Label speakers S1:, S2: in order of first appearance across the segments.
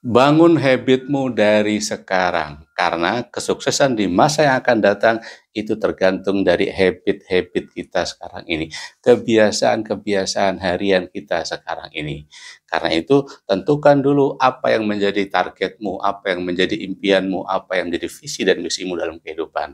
S1: Bangun habitmu dari sekarang, karena kesuksesan di masa yang akan datang itu tergantung dari habit-habit kita sekarang ini, kebiasaan-kebiasaan harian kita sekarang ini. Karena itu, tentukan dulu apa yang menjadi targetmu, apa yang menjadi impianmu, apa yang menjadi visi dan misimu dalam kehidupan.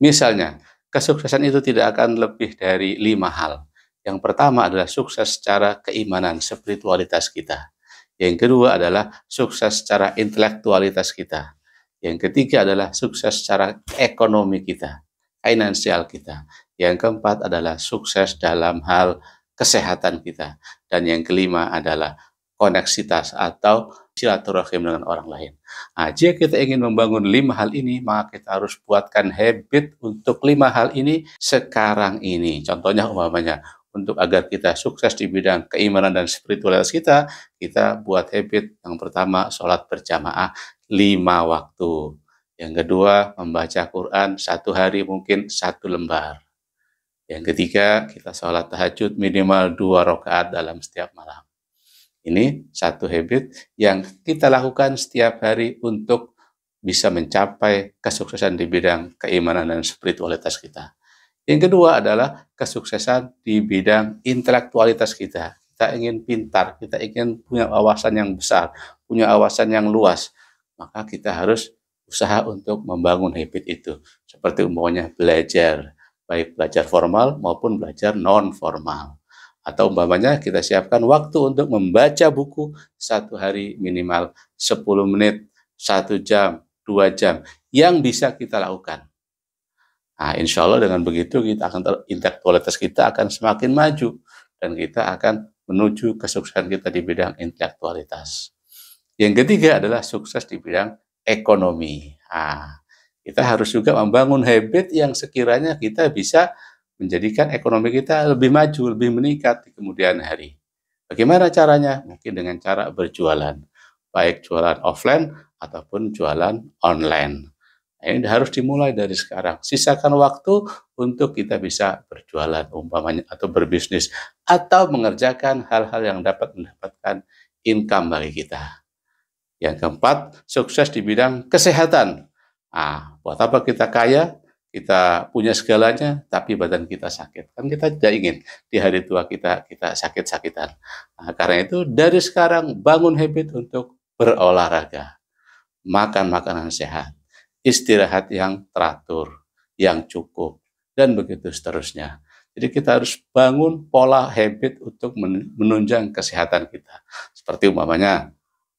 S1: Misalnya, kesuksesan itu tidak akan lebih dari 5 hal. Yang pertama adalah sukses secara keimanan, spiritualitas kita. Yang kedua adalah sukses secara intelektualitas kita. Yang ketiga adalah sukses secara ekonomi kita, finansial kita. Yang keempat adalah sukses dalam hal kesehatan kita. Dan yang kelima adalah koneksitas atau silaturahim dengan orang lain. Nah, jika kita ingin membangun 5 hal ini, maka kita harus buatkan habit untuk 5 hal ini sekarang ini. Contohnya umpamanya, untuk agar kita sukses di bidang keimanan dan spiritualitas kita buat habit yang pertama, sholat berjamaah 5 waktu. Yang kedua, membaca Quran 1 hari mungkin 1 lembar. Yang ketiga, kita sholat tahajud minimal 2 rakaat dalam setiap malam. Ini satu habit yang kita lakukan setiap hari untuk bisa mencapai kesuksesan di bidang keimanan dan spiritualitas kita. Yang kedua adalah kesuksesan di bidang intelektualitas kita. Kita ingin pintar, kita ingin punya wawasan yang besar, punya wawasan yang luas. Maka kita harus usaha untuk membangun habit itu. Seperti umpamanya belajar, baik belajar formal maupun belajar non-formal. Atau umpamanya kita siapkan waktu untuk membaca buku 1 hari minimal 10 menit, 1 jam, 2 jam, yang bisa kita lakukan. Nah, insya Allah dengan begitu intelektualitas kita akan semakin maju dan kita akan menuju kesuksesan kita di bidang intelektualitas. Yang ketiga adalah sukses di bidang ekonomi. Nah, kita harus juga membangun habit yang sekiranya kita bisa menjadikan ekonomi kita lebih maju, lebih meningkat di kemudian hari. Bagaimana caranya? Mungkin dengan cara berjualan, baik jualan offline ataupun jualan online. Nah, ini harus dimulai dari sekarang. Sisakan waktu untuk kita bisa berjualan umpamanya atau berbisnis atau mengerjakan hal-hal yang dapat mendapatkan income bagi kita. Yang keempat, sukses di bidang kesehatan. Nah, buat apa kita kaya? Kita punya segalanya, tapi badan kita sakit. Kan kita tidak ingin di hari tua kita sakit-sakitan. Nah, karena itu dari sekarang bangun habit untuk berolahraga, makan makanan sehat, istirahat yang teratur, yang cukup, dan begitu seterusnya. Jadi kita harus bangun pola habit untuk menunjang kesehatan kita. Seperti umpamanya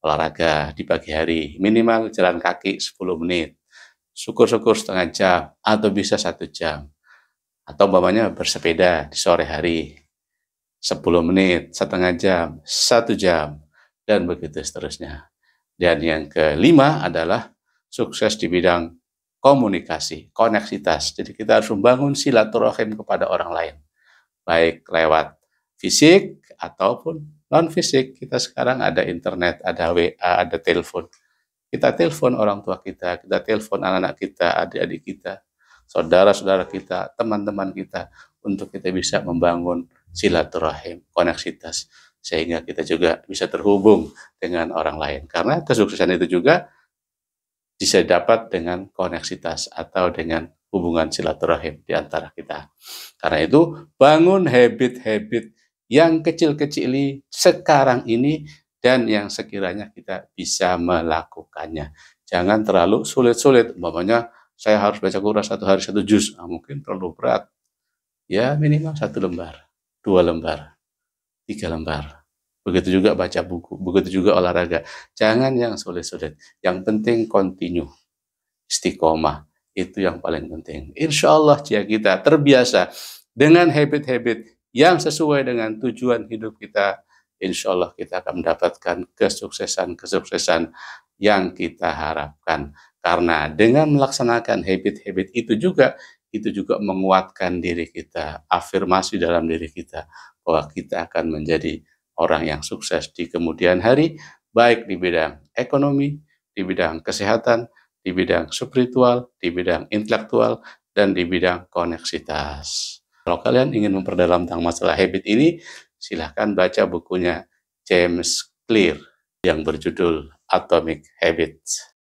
S1: olahraga di pagi hari, minimal jalan kaki 10 menit. Syukur-syukur setengah jam atau bisa 1 jam. Atau umpamanya bersepeda di sore hari 10 menit, setengah jam, 1 jam, dan begitu seterusnya. Dan yang kelima adalah sukses di bidang komunikasi, koneksitas. Jadi kita harus membangun silaturahim kepada orang lain, baik lewat fisik ataupun non-fisik. Kita sekarang ada internet, ada WA, ada telepon. Kita telepon orang tua kita telepon anak-anak kita, adik-adik kita, saudara-saudara kita, teman-teman kita, untuk kita bisa membangun silaturahim, koneksitas, sehingga kita juga bisa terhubung dengan orang lain. Karena kesuksesan itu juga bisa dapat dengan koneksitas atau dengan hubungan silaturahim di antara kita. Karena itu, bangun habit-habit yang kecil-kecil sekarang ini dan yang sekiranya kita bisa melakukannya. Jangan terlalu sulit-sulit. Umpamanya saya harus baca Quran 1 hari 1 juz. Nah, mungkin terlalu berat. Ya minimal 1 lembar, 2 lembar, 3 lembar. Begitu juga baca buku, begitu juga olahraga. Jangan yang sulit-sulit. Yang penting continue, istiqomah. Itu yang paling penting. Insya Allah jika kita terbiasa dengan habit-habit yang sesuai dengan tujuan hidup kita, insya Allah kita akan mendapatkan kesuksesan-kesuksesan yang kita harapkan. Karena dengan melaksanakan habit-habit itu juga menguatkan diri kita, afirmasi dalam diri kita, bahwa kita akan menjadi orang yang sukses di kemudian hari, baik di bidang ekonomi, di bidang kesehatan, di bidang spiritual, di bidang intelektual, dan di bidang koneksitas. Kalau kalian ingin memperdalam tentang masalah habit ini, silahkan baca bukunya James Clear. yang berjudul Atomic Habits.